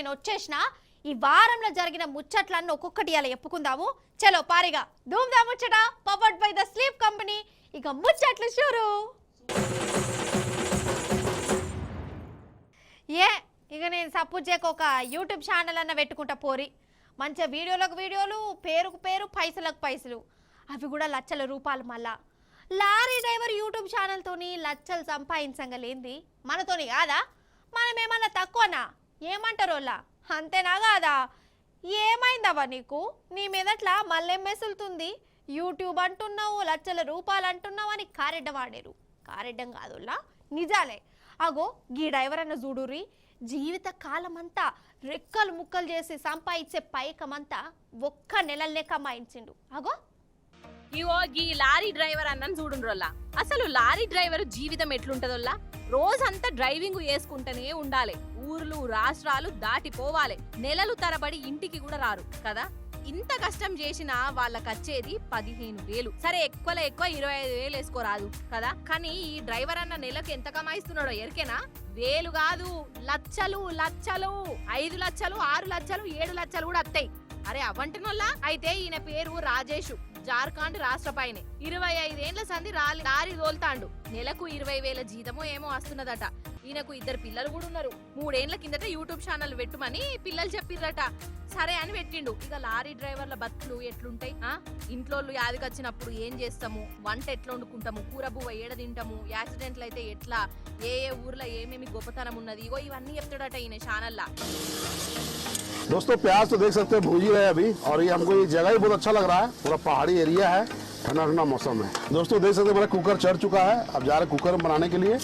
నేను వచ్చేసిన ఈ వారంలో జరిగిన ముచ్చట్లన్నీ ఒక్కొక్కటి అలా చెప్పుకుందాము. చలో పారిగా ధూమ్ధామ్ ముచ్చట powered by the sleep company. ఇక ముచ్చట్లు షూరు. ఇక నేను సపోర్ట్ చేయక ఒక యూట్యూబ్ ఛానల్ అన్న పెట్టుకుంటా పోరి. మంచిగా వీడియోలకు వీడియోలు, పేరుకు పేరు, పైసలకు పైసలు, అవి కూడా లక్షల రూపాయలు. మళ్ళా లారీ డ్రైవర్ యూట్యూబ్ ఛానల్తోని లక్షలు సంపాదించగలేంది మనతోని కాదా? మనమేమన్నా తక్కువనా? ఏమంటారు వాళ్ళ? అంతేనా కాదా? ఏమైందవ్వా నీకు? నీ మీదట్లా మళ్ళేం మెసులుతుంది? యూట్యూబ్ అంటున్నావు, లక్షల రూపాయలు అంటున్నావు అని కారెడ్డ వాడారు. కారెడ్డం కాదులా, నిజాలే. అగో గీ డ్రైవర్ అన్న చూడుర్రి, జీవిత కాలమంతా రెక్కలు ముక్కలు చేసి సంపాదించే పైకమంతా ఒక్క నెలలనే కమాయించిండు. అగో ఇగో గీ లారీ డ్రైవర్ అన్నని చూడుండ్రోల్లా. అసలు లారీ డ్రైవర్ జీవితం ఎట్లుంటదోల్లా? రోజంతా డ్రైవింగ్ చేసుకుంటూనే ఉండాలి, ఊర్లు రాష్ట్రాలు దాటిపోవాలి, నెలలు తరబడి ఇంటికి కూడా రారు కదా. ఇంత కష్టం చేసినా వాళ్ళకచ్చేది 15,000. సరే ఎక్కువలో ఎక్కువ 25,000 వేసుకోరాదు కదా. కానీ ఈ డ్రైవర్ అన్న నెలకు ఎంత కమాయిస్తున్నాడో ఎరికేనా? వేలు కాదు, లక్షలు లక్షలు. 5 లక్షలు, 6 లక్షలు, 7 లక్షలు కూడా వస్తాయి. అరే అవంటనోల్లా. అయితే ఈయన పేరు రాజేష్, జార్ఖండ్ రాష్ట్ర పైనే. 25 ఏండ్ల సంది లారీ తోల్తాండు. నెలకు 20,000 జీతమో ఏమో వస్తున్నదట. ఈయనకు 2 పిల్లలు కూడా ఉన్నారు. 3 ఏండ్ల కిందట యూట్యూబ్ ఛానల్ పెట్టుమని పిల్లలు చెప్పిర్రట. సరే అని పెట్టిండు. ఇక లారీ డ్రైవర్ల బతుకులు ఎట్లుంటాయి? ఇంట్లో యాదికొచ్చినప్పుడు ఏం చేస్తాము, వంట ఎట్లా వండుకుంటాము, కూర బువ్వ ఏడ తింటాము, యాక్సిడెంట్లు అయితే ఎట్లా, ఏ ఊర్లో ఏమేమి గొప్పతనం ఉన్నది, ఇగో ఇవన్నీ చెప్తాడట ఈయన ఛానల్లా. दोस्तों प्याज तो देख सकते हैं भूज ही रहे अभी, और ये हमको ये जगह ही बहुत अच्छा लग रहा है. पूरा पहाड़ी एरिया है, ठंडा ठंडा मौसम है. दोस्तों देख सकते हैं मेरा कुकर चढ़ चुका है. अब जा रहे कुकर बनाने के लिए.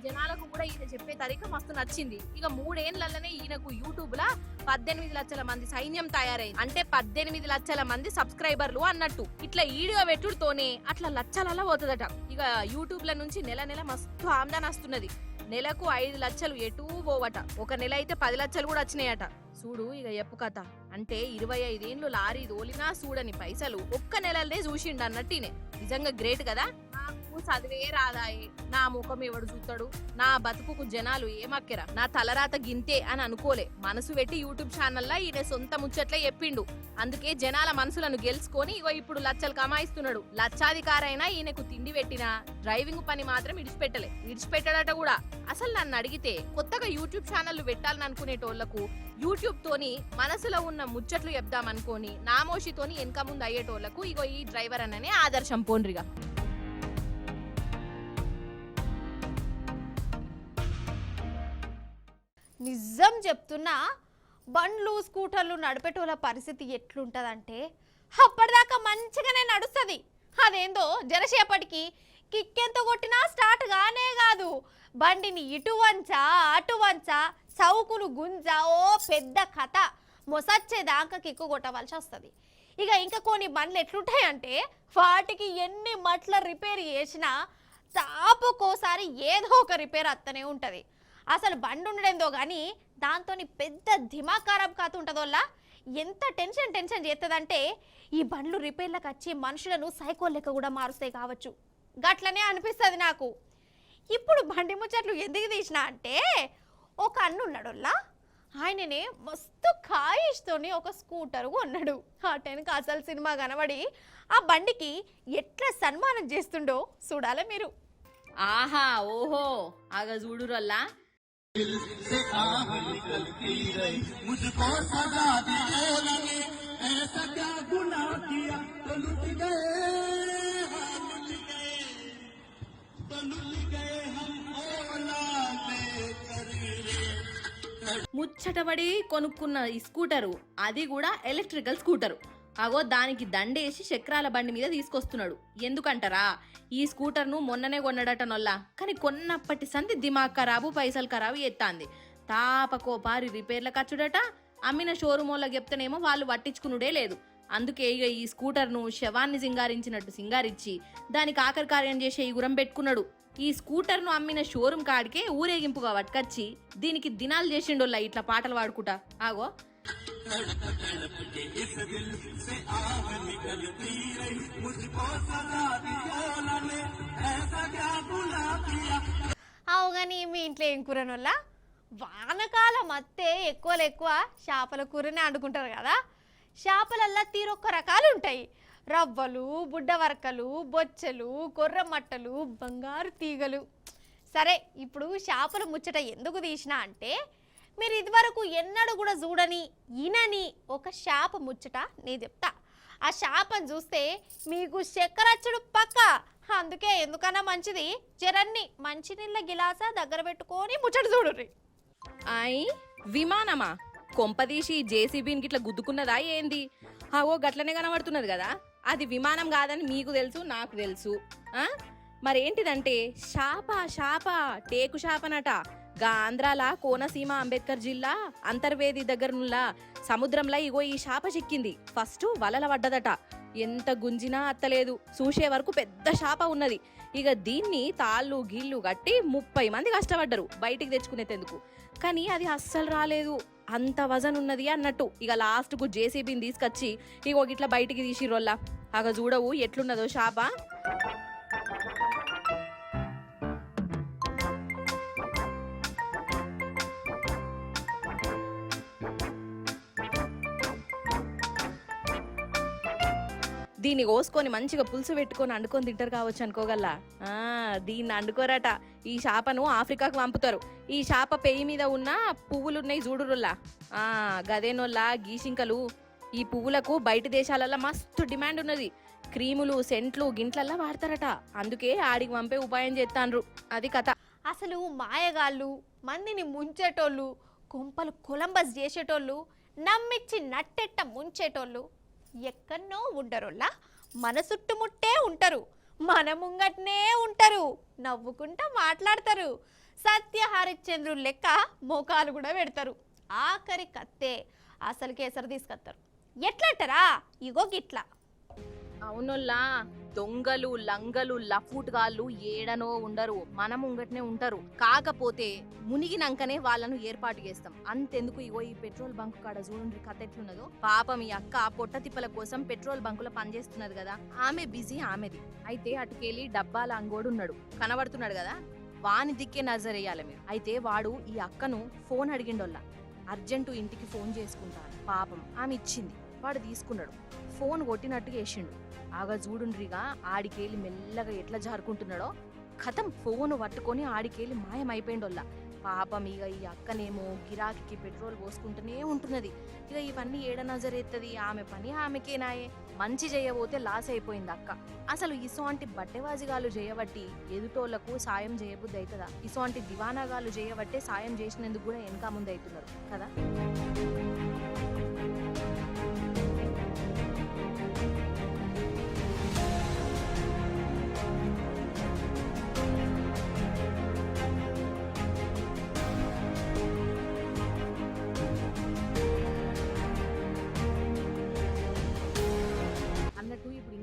జనాలకు కూడా ఈయన చెప్పే తరీక మస్తు నచ్చింది. ఇక 3 ఏండ్లలోనే ఈయనకు యూట్యూబ్ లా 18 లక్షల మంది సైన్యం తయారైంది. అంటే 18 లక్షల మంది సబ్స్క్రైబర్లు అన్నట్టు. ఇట్లా వీడియో పెట్టుడుతోనే అట్లా లక్షలలో పోతుందట. ఇక యూట్యూబ్ ల నుంచి నెల నెల మస్తు ఆమ్దాన్ వస్తున్నది. నెలకు 5 లక్షలు ఎటూ పోవట. ఒక నెల అయితే 10 లక్షలు కూడా వచ్చినాయట. చూడు ఇక ఎప్పు కథ. అంటే 25 ఏండ్లు లారీ తోలినా చూడని పైసలు ఒక్క నెలలనే చూసిండు అన్నట్టినే. నిజంగా గ్రేట్ కదా. నాకు చదివే రాదాయే, నా ముఖం ఎవడు చూస్తాడు, నా బతుకుకు జనాలు ఏమక్కెరా, నా తలరాత గింతే అని అనుకోలే. మనసు పెట్టి యూట్యూబ్ ఛానల్లా ఈయన సొంత ముచ్చట్లే చెప్పిండు. అందుకే జనాల మనసులను గెలుచుకొని ఇగో ఇప్పుడు లక్షలు కమాయిస్తున్నాడు. లక్షాధికారైనా ఈయనకు తిండి పెట్టినా డ్రైవింగ్ పని మాత్రం ఇడిచిపెట్టాడట కూడా. అసలు నన్ను అడిగితే కొత్తగా యూట్యూబ్ ఛానల్ పెట్టాలని అనుకునేటోళ్లకు యూట్యూబ్ తోని మనసులో ఉన్న ముచ్చట్లు చెప్దామనుకోని నామోషితోని వెనక ముందు అయ్యేటోళ్లకు ఇగో ఈ డ్రైవర్ అన్ననే ఆదర్శం పోండ్రిగా. నిజం చెప్తున్నా, బండ్లు స్కూటర్లు నడిపేటోళ్ళ పరిస్థితి ఎట్లుంటదంటే అప్పటిదాకా మంచిగానే నడుస్తుంది. అదేందో జరసేపటికి కిక్కెంత కొట్టినా స్టార్ట్ గానే కాదు. బండిని ఇటు వంచా అటు వంచా, చౌకులు గుంజా, ఓ పెద్ద కథ. మొసచ్చేదాకా కిక్కు కొట్టవలసి వస్తుంది. ఇక ఇంకా కొన్ని బండ్లు ఎట్లుంటాయంటే వాటికి ఎన్ని మట్ల రిపేర్ చేసినా తాపుకోసారి ఏదో ఒక రిపేర్ అత్తనే ఉంటుంది. అసలు బండి ఉండడేందో కానీ దాంతో పెద్ద దిమాగ్ ఖరాబ్ కాతుంటుందోల్లా. ఎంత టెన్షన్ చేస్తుందంటే ఈ బండ్లు రిపేర్లకు వచ్చి మనుషులను సైకో లెక్క కూడా మారుస్తాయి కావచ్చు. గట్లనే అనిపిస్తుంది నాకు. ఇప్పుడు బండి ముచ్చట్లు ఎందుకు తీసినా అంటే ఒక అన్న ఉన్నాడోల్లా, ఆయననే మస్తు ఖాయిష్తోని ఒక స్కూటర్ కొన్నాడు. ఆ టెన్కి అసలు సినిమా కనబడి ఆ బండికి ఎట్లా సన్మానం చేస్తుండో చూడాలి మీరు. ఆహా ఓహో ఆగ చూడురల్లా. ముచ్చటపడి కొనుక్కున్న ఈ స్కూటరు, అది కూడా ఎలక్ట్రికల్ స్కూటరు. అగో దానికి దండేసి చక్రాల బండి మీద తీసుకొస్తున్నాడు. ఎందుకంటారా, ఈ స్కూటర్ను మొన్ననే కొన్నాడట నొల్లా. కానీ కొన్నప్పటి సంది దిమాగ్ ఖరాబు, పైసలు ఖరాబు ఎత్తాంది. తాపకోపారి రిపేర్ల ఖర్చుడట. అమ్మిన షోరూమ్ వాళ్ళకి చెప్తేనేమో వాళ్ళు పట్టించుకునుడే లేదు. అందుకే ఇక ఈ స్కూటర్ను శవాన్ని సింగారించినట్టు సింగారించి దానికి ఆఖరి కార్యం చేసే ఈ గురం పెట్టుకున్నాడు. ఈ స్కూటర్ను అమ్మిన షోరూమ్ కాడికే ఊరేగింపుగా పట్టుకొచ్చి దీనికి దినాలు చేసిండోల్లా ఇట్లా పాటలు పాడుకుంటా. ఆగో అవు కానీ మీ ఇంట్లో ఏం కూరనొల్లా వానకాలం అత్తే ఎక్కువ చేపల కూరనే వండుకుంటారు కదా. చేపలల్లా తీరొక్క రకాలు ఉంటాయి. రవ్వలు, బుడ్డవరకలు, బొచ్చెలు, కొర్రమట్టలు, బంగారు తీగలు. సరే, ఇప్పుడు చేపల ముచ్చట ఎందుకు తీసినా అంటే మీరు ఇదివరకు ఎన్నడూ కూడా చూడని ఈనని ఒక చేప ముచ్చట నేను చెప్తా. ఆ చేపను చూస్తే మీకు చక్కెరచ్చుడు పక్క. అందుకే ఎందుకన్నా మంచిది జరన్ని మంచినీళ్ళ గిలాసా దగ్గర పెట్టుకొని ముచ్చట చూడుర్రి. అయ్ విమానమా? కొంపదీసి జేసీబీని గిట్లా గుద్దుకున్నదా ఏంది? అవో గట్లనే కనబడుతున్నది కదా. అది విమానం కాదని మీకు తెలుసు, నాకు తెలుసు. మరేంటిదంటే శాప టేకు శాపనట. గా ఆంధ్రాల కోనసీమ అంబేద్కర్ జిల్లా అంతర్వేది దగ్గరనుల్లా సముద్రంలో ఇగో ఈ శాప చిక్కింది. ఫస్ట్ వలల పడ్డదట. ఎంత గుంజినా అత్తలేదు. చూసే వరకు పెద్ద శాప ఉన్నది. ఇక దీన్ని తాళ్ళు గీళ్ళు కట్టి 30 మంది కష్టపడ్డరు బయటికి తెచ్చుకునేందుకు. కానీ అది అస్సలు రాలేదు. అంత వజన్ ఉన్నది అన్నట్టు. ఇక లాస్ట్కు జేసీబీని తీసుకొచ్చి ఇగో గిట్లా బయటికి తీసిరోల్లా. అగ చూడవు ఎట్లున్నదో శాప. దీన్ని కోసుకొని మంచిగా పులుసు పెట్టుకొని వండుకొని తింటారు కావచ్చు అనుకోగల్లా. దీన్ని వండుకోరట. ఈ చేపను ఆఫ్రికాకు పంపుతారు. ఈ చేప పెయ్యి మీద ఉన్న పువ్వులున్నాయి చూడురుల్లా, గదేనోల్లా గీసింకలు. ఈ పువ్వులకు బయట దేశాలల్లో మస్తు డిమాండ్ ఉన్నది. క్రీములు, సెంట్లు, గింట్లల్లా వాడతారట. అందుకే ఆడికి పంపే ఉపాయం చేస్తాండ్రు. అది కథ. అసలు మాయగాళ్ళు, మందిని ముంచేటోళ్ళు, కొంపలు కొలంబస్ చేసేటోళ్ళు, నమ్మిచ్చి నట్టెట్ట ముంచేటోళ్ళు ఎక్కడనో ఉండరోళ్ళా మన చుట్టుముట్టే ఉంటారు. మన ముంగట్నే ఉంటారు. నవ్వుకుంటా మాట్లాడతారు. సత్య హరిశ్చంద్రుడు లెక్క మోకాలు కూడా పెడతారు. ఆఖరి కత్తే అసలు కేసరి తీసుకొస్తారు. ఎట్లంటారా? ఇగో గిట్లా. అవునోల్లా, దొంగలు, లంగలు, లఫూట్గాళ్ళు ఏడనో ఉండరు, మన ముంగట్నే ఉంటారు. కాకపోతే మునిగినాకనే వాళ్ళను ఏర్పాటు చేస్తాం. అంతెందుకు ఇగో ఈ పెట్రోల్ బంక్ కాడ చూడండి కథ ఎట్లున్నదో. పాపం ఈ అక్క పొట్ట తిప్పల కోసం పెట్రోల్ బంకులో పనిచేస్తున్నది కదా. ఆమె బిజీ ఆమెది. అయితే అటుకెళ్ళి డబ్బాల అంగోడు ఉన్నాడు, కనబడుతున్నాడు కదా. వాని దిక్కే నజరేయాలి మీరు. అయితే వాడు ఈ అక్కను ఫోన్ అడిగిండోల్లా. అర్జెంటు ఇంటికి ఫోన్ చేసుకుంటాను. పాపం ఆమె ఇచ్చింది. వాడు తీసుకున్నాడు. ఫోన్ కొట్టినట్టుగా వేసిండు. ఆగా చూడుండ్రిగా ఆడికేలి మెల్లగా ఎట్లా జారుకుంటున్నాడో. కథం ఫోన్ పట్టుకొని ఆడికేలి మాయమైపోయిండోల్లా. పాపం ఇక ఈ అక్కనేమో గిరాకీకి పెట్రోల్ పోసుకుంటూనే ఉంటున్నది. ఇక ఇవన్నీ ఏడ నజరెత్తది. ఆమె పని ఆమెకేనాయే. మంచి చేయబోతే లాస్ అయిపోయింది అక్క. అసలు ఇసోంటి బట్టెవాజిగాలు చేయబట్టి ఎదుటోళ్లకు సాయం చేయబుద్ధి అవుతుందా? ఇసోంటి దివానాగాలు చేయబట్టే సాయం చేసినందుకు కూడా వెనక ముందు అవుతున్నారు కదా.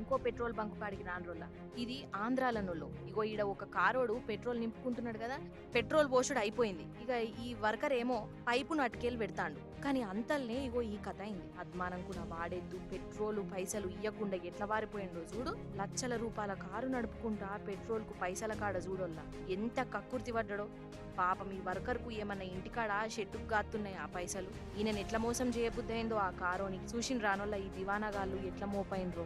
ఇంకో పెట్రోల్ బంక్ కాడికి రానురోల్లా. ఇది ఆంధ్రాలనోళ్ళు. ఇగో ఈడ ఒక కారోడు పెట్రోల్ నింపుకుంటున్నాడు కదా. పెట్రోల్ పోసుడు అయిపోయింది. ఇక ఈ వర్కర్ ఏమో పైపును అటుకెళ్ళి పెడతాండు. కానీ అంతల్నే ఇగో ఈ కథ అయింది. అద్మానంకున వాడేద్దు పెట్రోల్ పైసలు ఇయ్యకుండా ఎట్లా వారిపోయిండో చూడు. లక్షల రూపాయల కారు నడుపుకుంటా పెట్రోల్ కు పైసల కాడ చూడోల్లా ఎంత కక్కుర్తి పడ్డాడో. పాపం ఈ వర్కర్ కు ఏమన్నా ఇంటికాడ షెట్టుకు గాతున్నాయి ఆ పైసలు. ఈయన ఎట్లా మోసం చేయబుద్దయిందో ఆ కారోని. చూసిన రానోళ్ళ ఈ దివానాగాళ్ళు ఎట్లా మోపైండ్రో.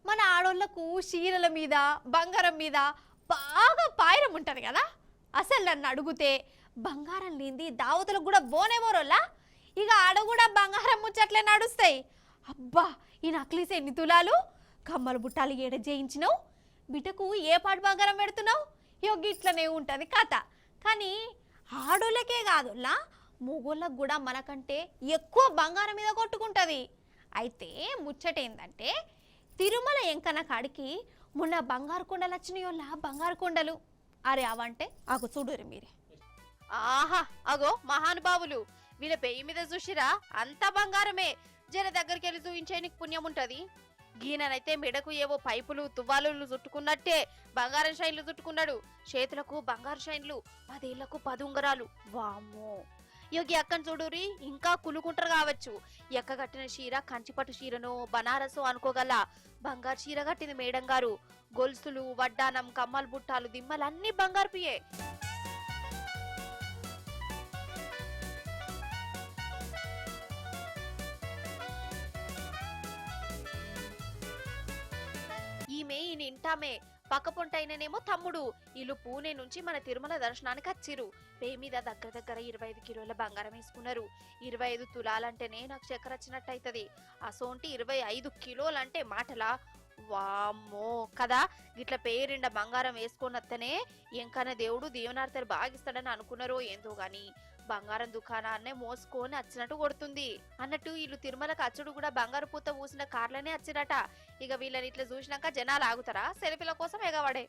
మన ఆడోళ్లకు చీరల మీద, బంగారం మీద బాగా పాయరం ఉంటుంది కదా. అసలు నన్ను అడిగితే బంగారం లేనిది దావతులకు కూడా బోనేమోరోల్లా. ఇక ఆడ కూడా బంగారం ముచ్చట్లే నడుస్తాయి. అబ్బా, ఈ నక్లీస్ ఎన్ని తులాలు, కమ్మలు బుట్టాలు ఏడ చేయించినావు, బిడ్డకు ఏ పాటు బంగారం పెడుతున్నావు, ఇట్లనే ఉంటుంది కథ. కానీ ఆడోళ్ళకే కాదులా, మొగోళ్ళకు కూడా మనకంటే ఎక్కువ బంగారం మీద కొట్టుకుంటుంది. అయితే ముచ్చట ఏంటంటే తిరుమల ఎంకన్న కాడికి మొన్న బంగారు కొండలు వచ్చినాయోళ్ళ. బంగారు కొండలు అరే అవంటే అగో చూడురు మీరే. ఆహా, అగో మహానుభావులు, వీళ్ళ పెయ్యి మీద చూసిరా అంతా బంగారమే. జర దగ్గరికి వెళ్ళి చూయించేనికి పుణ్యం ఉంటది. గీననైతే మెడకు ఏవో పైపులు తువ్వాలు చుట్టుకున్నట్టే బంగారం షైన్లు చుట్టుకున్నాడు. చేతులకు బంగారు షైన్లు, 10 ఏళ్లకు 10 ఉంగరాలు. వామ్మో, యోగి అక్కని చూడురి ఇంకా కులుకుంటారు కావచ్చు. ఎక్క కట్టిన చీర కంచిపట్టు చీరను బనారసు అనుకోగల బంగారు చీర కట్టింది మేడం గారు. గొలుసులు వడ్డానం కమ్మలు బుట్టాలు దిమ్మలు అన్ని బంగారు పియే. ఈమె ఈయన ఇంటామే పక్క పొంటైననేమో తమ్ముడు. వీళ్ళు పూణే నుంచి మన తిరుమల దర్శనానికి వచ్చిరు. పే మీద దగ్గర 25 కిలోల బంగారం వేసుకున్నారు. 25 తులాలంటేనే నాకు చక్కెర వచ్చినట్టయితది. అసోంటి 25 కిలోలంటే మాటలా? వామ్మో కదా. గిట్ల పేరిండ బంగారం వేసుకున్నత్తనే ఎంకన్నా దేవుడు దీవనార్తలు బాగిస్తాడని అనుకున్నారో ఏందో గాని బంగారం దుకాణాన్నే మోసుకొని వచ్చినట్టు కొడుతుంది. అన్నట్టు వీళ్ళు తిరుమలకు అచ్చుడు కూడా బంగారు పూత పూసిన కార్లనే వచ్చిరట. ఇక వీళ్ళని ఇట్లా చూసినాక జనాలు ఆగుతారా? సెల్ఫీల కోసం ఎగవాడే.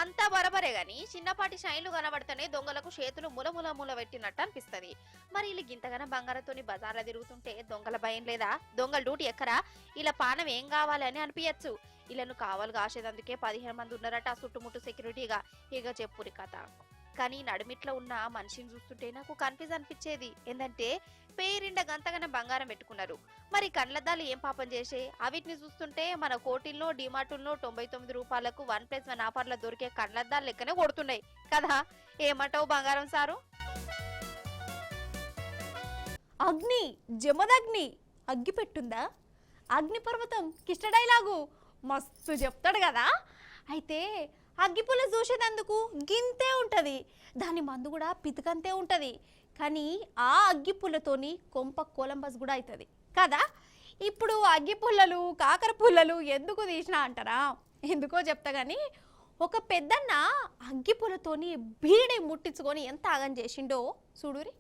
అంతా బరబరే గాని చిన్నపాటి షైన్లు కనబడితేనే దొంగలకు చేతులు మూల పెట్టినట్టు అనిపిస్తది. మరి వీళ్ళు గింతగాన బంగారంతోని బజార్లో తిరుగుతుంటే దొంగల భయం లేదా? దొంగల డ్యూటీ ఎక్కరా? ఇలా పానం ఏం కావాలని అనిపించచ్చు. వీళ్ళను కావాలి కాసేదందుకే 15 మంది ఉన్నారట చుట్టుముట్టు సెక్యూరిటీగా. ఇక చెప్పురి కథ. కానీ నడుమిట్లో ఉన్న మనిషిని చూస్తుంటే నాకు కన్ఫ్యూజ్ అనిపించేది. ఏంటంటే పేరిండ గంతగానే బంగారం పెట్టుకున్నారు. మరి కళ్ళద్దాలు ఏం పాపం చేసే? అవిటిని చూస్తుంటే మన కోటిల్లో డిమార్టుల్లో 99 రూపాయలకు 1+1 ఆఫర్లో దొరికే కళ్ళద్దాలు లెక్కనే కొడుతున్నాయి కదా. ఏమంటావు బంగారం సారు? అగ్ని జమదగ్ని అగ్గి పెట్టుందా? అగ్నిపర్వతం కిష్ట డైలాగు మస్తు చెప్తాడు కదా. అయితే అగ్గిపుల్ల చూసేదందుకు గింతే ఉంటుంది, దాని మందు కూడా పితకంతే ఉంటుంది. కానీ ఆ అగ్గిపుల్లతోని కొంప కొలంబస్ కూడా అవుతుంది కదా. ఇప్పుడు అగ్గిపుల్లలు కాకర పుల్లలు ఎందుకు తీసినా అంటారా? ఎందుకో చెప్తా కానీ ఒక పెద్దన్న అగ్గిపుల్లతోని బీడి ముట్టించుకొని ఎంత ఆగం చేసిండో చూడురి.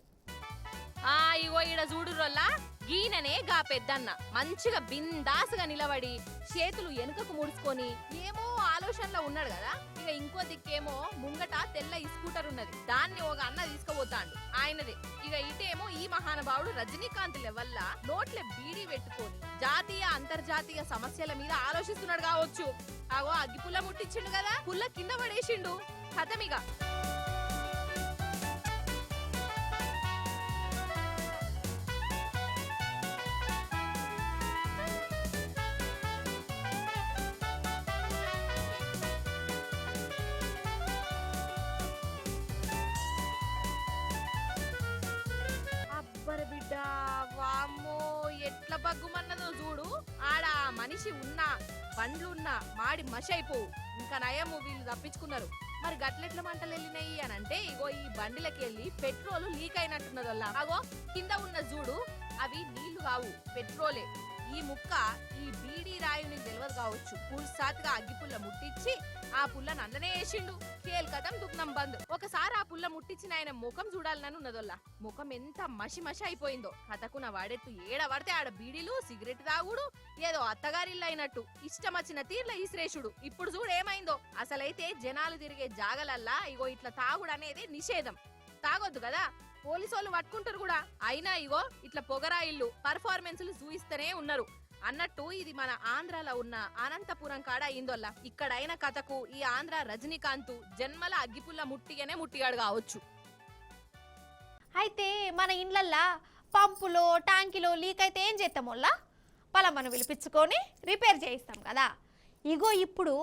ఇగో ఈడ చూడు రోల్లా, గీననే గా పెద్దన్న మంచిగా బిందాసుగా నిలబడి చేతులు వెనుకకు ముడుచుకొని ఏమో ఆలోచనలో ఉన్నాడు కదా. ఇక ఇంకో దిక్కేమో ముంగట తెల్ల స్కూటర్ ఉన్నది, దాన్ని ఒక అన్న తీసుకుపోతాడు ఆయనదే. ఇక ఇటేమో ఈ మహానుభావుడు రజనీకాంత్ వల్ల నోట్లే బీడీ పెట్టుకొని జాతీయ అంతర్జాతీయ సమస్యల మీద ఆలోచిస్తున్నాడు కావచ్చు. అగో అగ్గి పుల్ల ముట్టించిండు కదా, పుల్ల కింద పడేసిండు, కథమిగా. బిడ్డ వామ్మో ఎట్లా బగ్గుమన్నదో చూడు. ఆడ మనిషి ఉన్నా బండ్లున్నా మాడి మషి అయిపోవు. ఇంకా నయము వీళ్ళు తప్పించుకున్నారు. మరి గట్లెట్ల మంటలు వెళ్ళినాయి అని అంటే ఇగో ఈ బండిలకి వెళ్ళి పెట్రోల్ లీక్ అయినట్టున్నది వల్ల. అగో కింద ఉన్న చూడు, అవి నీళ్లు కావు పెట్రోలే. ఈ ముక్క ఈ బీడీ రాయుని తెలియదు కావచ్చు. పూర్తిసాతిగా అగ్గిపుల్ల ముట్టించి ఆ పుల్లను అందనే వేసిండు. కేల్కతం దుఃఖం బంద్. ఒకసారి ఆ పుల్ల ముట్టించిన ఆయన ముఖం చూడాలని ఉన్నదోల్లా. ముఖం ఎంత మషి మషి అయిపోయిందో. కథకున వాడెత్తు ఏడ పడితే ఆడ బీడీలు సిగరెట్ తాగుడు, ఏదో అత్తగారిల్లు అయినట్టు ఇష్టం వచ్చిన తీర్ల ఈశ్రేషుడు. ఇప్పుడు చూడు ఏమైందో. అసలైతే జనాలు తిరిగే జాగలల్లా ఇగో ఇట్లా తాగుడు అనేది నిషేధం. తాగొద్దు కదా, పోలీసోళ్ళు పట్టుకుంటారు కూడా. అయినా ఇగో ఇట్లా పొగరాయిల్లు పర్ఫార్మెన్స్లు చూయిస్తూనే ఉన్నారు. అన్నట్టు ఇది మన ఆంధ్రాలో ఉన్న అనంతపురం కాడ అయిందోల్లా. ఇక్కడైన కథకు ఈ ఆంధ్ర రజనీకాంత్ జన్మల అగ్గిపుల్ల ముట్టిగానే ముట్టిగాడు కావచ్చు. అయితే మన ఇండ్లల్లా పంపులో ట్యాంకిలో లీక్ అయితే ఏం చేస్తామోల్లా? పలమను పిలిపించుకొని రిపేర్ చేయిస్తాం కదా. ఇగో ఇప్పుడు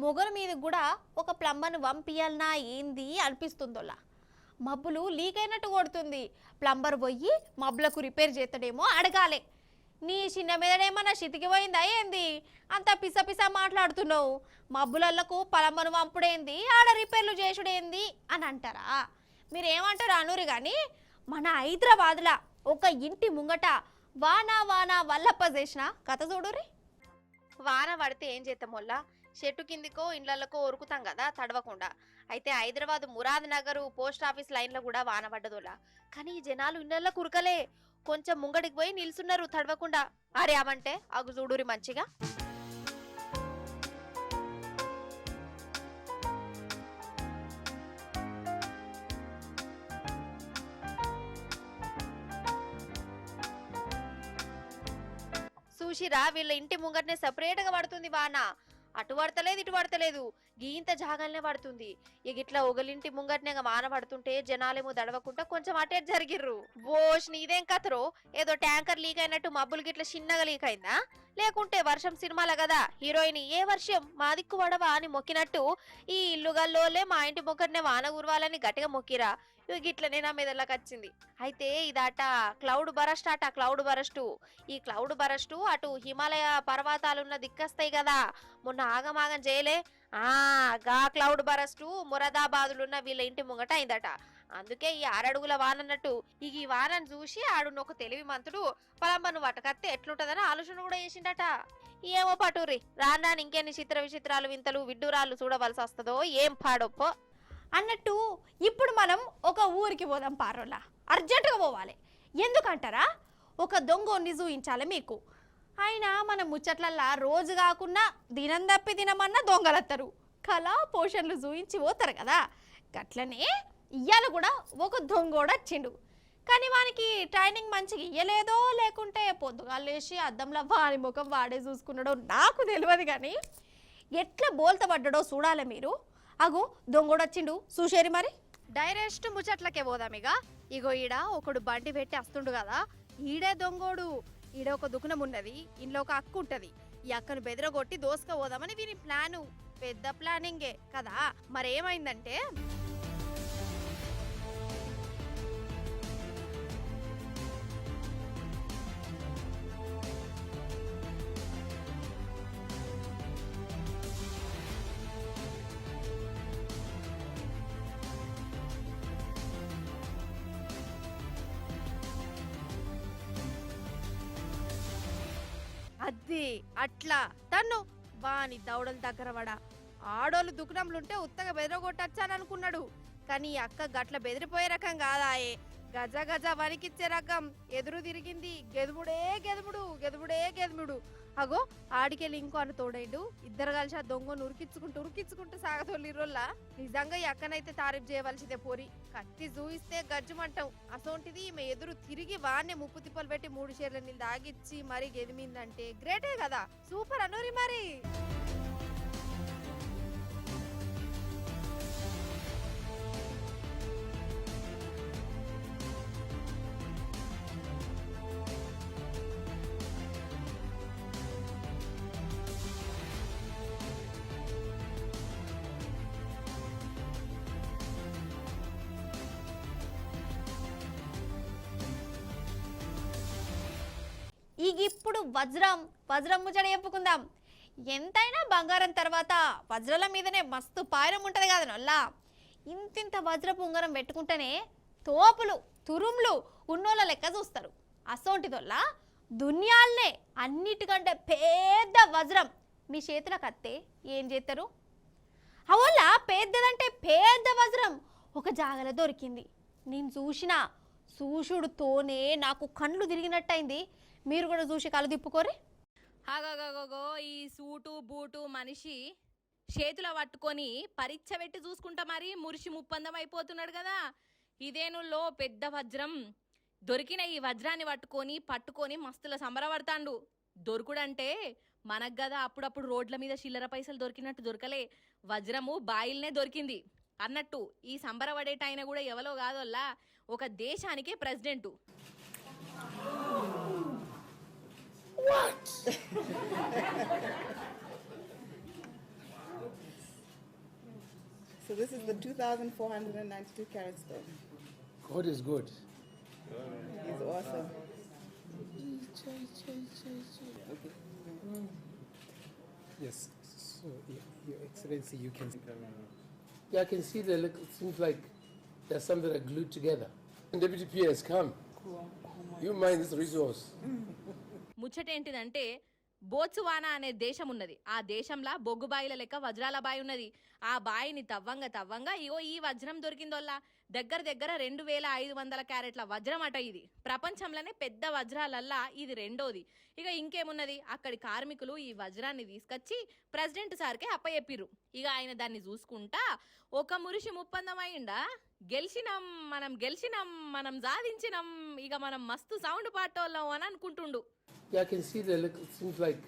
మొగల మీద కూడా ఒక ప్లంబర్ను పంపియాలనా ఏంది అనిపిస్తుందోల్లా. మబ్బులు లీక్ అయినట్టు కొడుతుంది. ప్లంబర్ పోయి మబ్బులకు రిపేర్ చేస్తాడేమో అడగాలి. నీ చిన్న మీదనేమన్నా చితికిపోయిందా ఏంది? అంత పిస మాట్లాడుతున్నావు. మబ్బులకు ప్లంబర్ను పంపుడేంది, ఆడ రిపేర్లు చేసుడేంది అని అంటారా? మీరేమంటారు అనూరి. కానీ మన హైదరాబాద్లో ఒక ఇంటి ముంగట వానా వల్లప్ప చేసిన కథ చూడురి. వాన పడితే ఏం చేస్తాం వల్ల చెట్టు కిందికో ఇండ్లకో ఉరుకుతాం కదా తడవకుండా. అయితే హైదరాబాద్ మురాద్ నగర్ పోస్ట్ ఆఫీస్ లైన్లో కూడా వాన పడ్డదోలా. కానీ ఈ జనాలు ఇండ్లలో కురకలే, కొంచెం ముంగడికి పోయి నిల్చున్నారు తడవకుండా. అరే అవంటే అగు చూడురి మంచిగా. చూసిరా వీళ్ళ ఇంటి ముంగటనే సెపరేట్గా పడుతుంది వాన. అటు పడతలేదు ఇటు పడతలేదు, గీంత జాగాలనే పడుతుంది. ఇక ఇట్లా ఒకలింటి ముంగట్నే వాన పడుతుంటే జనాలేమో దడవకుండా కొంచెం అటే జరిగిర్రు. ఓష్ నీదేం కథరో, ఏదో ట్యాంకర్ లీక్ అయినట్టు మబ్బులు గిట్ల చిన్నగా లీక్ అయిందా, లేకుంటే వర్షం సినిమాల కదా హీరోయిన్ ఏ వర్షం మా దిక్కు పడవా అని మొక్కినట్టు ఈ ఇల్లు గల్లోలే మా ఇంటి ముంగట్నే వాన కురవాలని గట్టిగా మొక్కిరా. గిట్లనే నా మీదకి వచ్చింది. అయితే ఇదట క్లౌడ్ బరస్ట్ అట, క్లౌడ్ బరస్టు. ఈ క్లౌడ్ బరస్టు అటు హిమాలయ పర్వతాలున్న దిక్కస్తాయి కదా, మొన్న ఆగమాగం చేయలే గా క్లౌడ్ బరస్టు మురదాబాదులున్న వీళ్ళ ఇంటి ముంగట అయిందట. అందుకే ఈ 6 అడుగుల వాన అన్నట్టు. ఇక ఈ వానను చూసి ఆడున్నొక తెలివి మంతుడు పలంబను వటకత్తే ఎట్లుంటదని ఆలోచన కూడా చేసిండట. ఏమో పటూరి, రాను ఇంకెన్ని చిత్ర విచిత్రాలు వింతలు విడ్డూరాలు చూడవలసి వస్తుందో ఏం పాడొప్పో అన్నట్టు. ఇప్పుడు మనం ఒక ఊరికి పోదాం పారోలా, అర్జెంటుగా పోవాలి. ఎందుకంటారా, ఒక దొంగని చూయించాలి మీకు. అయినా మన ముచ్చట్లల్లా రోజు కాకుండా దినం తప్పి దినమన్నా దొంగలత్తరు, కళా పోషణలు చూయించి పోతారు కదా. గట్లనే ఇయ్యాల కూడా ఒక దొంగోడు వచ్చిండు. కానీ వానికి ట్రైనింగ్ మంచిగా ఇయ్యలేదో, లేకుంటే పొద్దుగాలు లేచి అద్దంలో వాని ముఖం వాడే చూసుకున్నాడో నాకు తెలియదు. కానీ ఎట్లా బోల్త పడ్డాడో చూడాలి మీరు. అగో దొంగోడు వచ్చిండు, చూసేరి మరి. డైరెక్ట్ ముచ్చట్లకే పోదాం ఇక. ఇగో ఈడ ఒకడు బండి పెట్టి వస్తుండు కదా, ఈడే దొంగోడు. ఈడ ఒక దుకాణం ఉన్నది, ఇంట్లో ఒక అక్క ఉంటది. ఈ అక్కను బెదరగొట్టి దోసుకపోదామని వీని ప్లాను. పెద్ద ప్లానింగే కదా. మరేమైందంటే, అది అట్లా తన్ను వాని దౌడల దగ్గర పడ. ఆడోళ్ళు దుకాణంలుంటే ఉత్తగా బెదరగొట్టచ్చాననుకున్నాడు. కానీ ఈ అక్క గట్ల బెదిరిపోయే రకం కాదాయే, గజ గజ వణికిచ్చే రకం. ఎదురు తిరిగింది, గెదుముడే గెదుముడు, గెదుముడే గెదుముడు. అగో ఆడికెళ్ళి ఇంకో అని తోడైండు. ఇద్దరు కలిసి ఆ దొంగను ఉరికించుకుంటూ సాగతోళ్ళిరోల్లా. నిజంగా ఈ అక్కనైతే తారీఫ్ చేయవలసిందే పోరి. కత్తి చూయిస్తే గజ్జుమంటాం. అసోంటిది ఈమె ఎదురు తిరిగి వాన్నే ముప్పు తిప్పలు పెట్టి 3 షేర్ల నీళ్ళు దాగిచ్చి మరీ గెదిమిందంటే గ్రేటే కదా. సూపర్ అనూరి మరి. ఇప్పుడు వజ్రం ముచ్చట చెప్పుకుందాం. ఎంతైనా బంగారం తర్వాత వజ్రాల మీదనే మస్తు పాయనం ఉంటది కదా నొల్లా. ఇంతింత వజ్రపు ఉంగరం పెట్టుకుంటేనే తోపులు తురుములు ఉన్నోళ్ళ లెక్క చూస్తారు. అసోంటిదొల్లా దునియాల్నే అన్నిటికంటే పెద్ద వజ్రం మీ చేతులకు అత్తే ఏం చేస్తారు? అవోళ్ళ పెద్దదంటే పెద్ద వజ్రం ఒక జాగలో దొరికింది. నేను చూసుడుతోనే నాకు కళ్ళు తిరిగినట్టయింది. మీరు కూడా చూసి కళ్ళు తిప్పుకోరే. ఆగో ఈ సూటు బూటు మనిషి చేతిలో పట్టుకొని పరీక్ష పెట్టి చూసుకుంటా మరి మురిసి ముప్పందం అయిపోతున్నాడు కదా. ఇదేనుల్లో పెద్ద వజ్రం దొరికిన ఈ వజ్రాన్ని పట్టుకొని మస్తుల సంబరపడతాండు. దొరుకుడంటే మనకు కదా అప్పుడప్పుడు రోడ్ల మీద చిల్లర పైసలు దొరికినట్టు దొరకలే, వజ్రము బాయిల్నే దొరికింది అన్నట్టు. ఈ సంబరపడేటైన కూడా ఎవరో కాదోల్లా ఒక దేశానికే president. What? So this is the 2,492 carat stone. God is good. He's awesome. Okay. Yes. So, Your Excellency, you can. Yeah, I can see the look. It seems like there's some that are glued together. And Deputy PS, come. You mind this resource? ముచ్చటేంటిదంటే Botswana అనే దేశం ఉన్నది. ఆ దేశంలో బొగ్గు బాయిల లెక్క వజ్రాల బాయి ఉన్నది. ఆ బాయిని తవ్వంగా ఇగో ఈ వజ్రం దొరికిందోల్లా. దగ్గర 2500 క్యారెట్ల వజ్రం అట. ఇది ప్రపంచంలోనే పెద్ద వజ్రాలల్లా ఇది రెండోది. ఇక ఇంకేమున్నది, అక్కడి కార్మికులు ఈ వజ్రాన్ని తీసుకొచ్చి ప్రెసిడెంట్ సార్కే అప్పచెప్పిర్రు. ఇక ఆయన దాన్ని చూసుకుంటా ఒక మురిసి ముప్పందం అయిందా, గెలిచినాం మనం సాధించినాం, ఇక మనం మస్తు సౌండ్ పాటోళ్ళం అని అనుకుంటుండు. Yeah, I can see the look. It seems like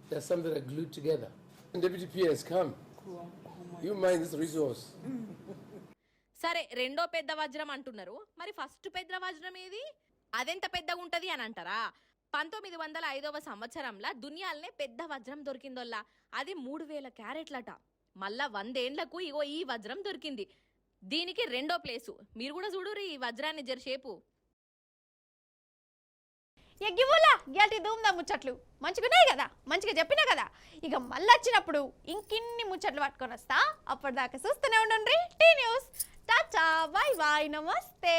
there's some that are glued together. And Deputy PS, come. You mind this resource. సరే రెండో పెద్ద వజ్రం అంటున్నారు, మరి ఫస్ట్ పెద్ద వజ్రం ఏది? అదెంత పెద్దగా ఉంటది అని అంటారా? 1905వ సంవత్సరంలో దునియాలనే పెద్ద వజ్రం దొరికిందోల్లా, అది 3000 క్యారెట్లట. మళ్ళా 100 ఏండ్లకు ఇగో ఈ వజ్రం దొరికింది. దీనికి రెండో ప్లేసు. మీరు కూడా చూడుర్రి ఈ వజ్రాన్ని జరసేపు. ఎగ్గివ్వలా గ్యాటి ధూమ్దా ముచ్చట్లు మంచిగున్నాయి కదా, మంచిగా చెప్పినా కదా. ఇక మళ్ళీ వచ్చినప్పుడు ఇంకిన్ని ముచ్చట్లు పట్టుకొని వస్తా. అప్పటిదాకా చూస్తూనే ఉండండి T News. Tata, bye bye, నమస్తే.